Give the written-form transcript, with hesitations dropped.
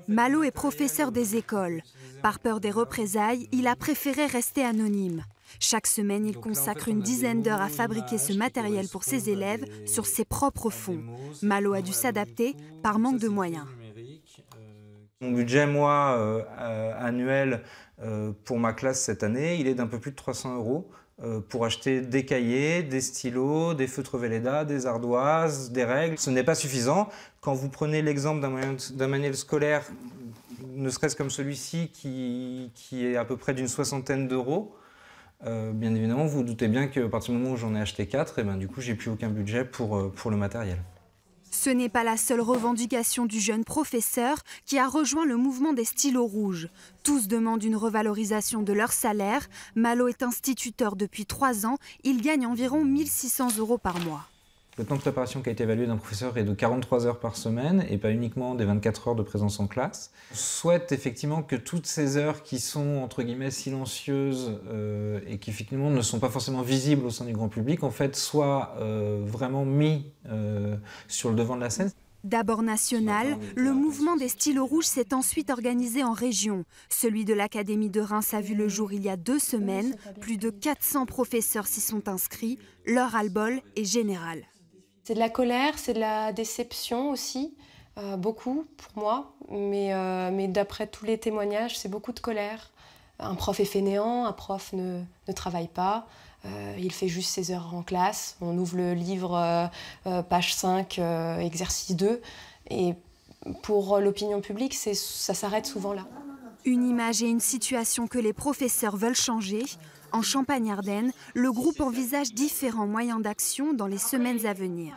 Malo est professeur des écoles. Par peur des représailles, il a préféré rester anonyme. Chaque semaine, il consacre une dizaine d'heures à fabriquer ce matériel pour ses élèves sur ses propres fonds. Malo a dû s'adapter par manque de moyens. Mon budget, moi, annuel pour ma classe cette année, il est d'un peu plus de 300 € pour acheter des cahiers, des stylos, des feutres Velleda, des ardoises, des règles. Ce n'est pas suffisant. Quand vous prenez l'exemple d'un manuel scolaire, ne serait-ce comme celui-ci, qui est à peu près d'une soixantaine d'euros, bien évidemment, vous vous doutez bien qu'à partir du moment où j'en ai acheté 4, du coup, j'ai plus aucun budget pour le matériel. Ce n'est pas la seule revendication du jeune professeur qui a rejoint le mouvement des stylos rouges. Tous demandent une revalorisation de leur salaire. Malo est instituteur depuis 3 ans. Il gagne environ 1 600 € par mois. Le temps de préparation qui a été évalué d'un professeur est de 43 heures par semaine et pas uniquement des 24 heures de présence en classe. On souhaite effectivement que toutes ces heures qui sont entre guillemets silencieuses et qui effectivement ne sont pas forcément visibles au sein du grand public en fait soient vraiment mis sur le devant de la scène. D'abord national, le mouvement des stylos rouges s'est ensuite organisé en région. Celui de l'Académie de Reims a vu le jour il y a 2 semaines. Plus de 400 professeurs s'y sont inscrits. Leur ras-le-bol est général. C'est de la colère, c'est de la déception aussi, beaucoup pour moi, mais d'après tous les témoignages, c'est beaucoup de colère. Un prof est fainéant, un prof ne travaille pas, il fait juste ses heures en classe, on ouvre le livre, page 5, exercice 2, et pour l'opinion publique, ça s'arrête souvent là. Une image et une situation que les professeurs veulent changer. En Champagne-Ardenne, le groupe envisage différents moyens d'action dans les semaines à venir.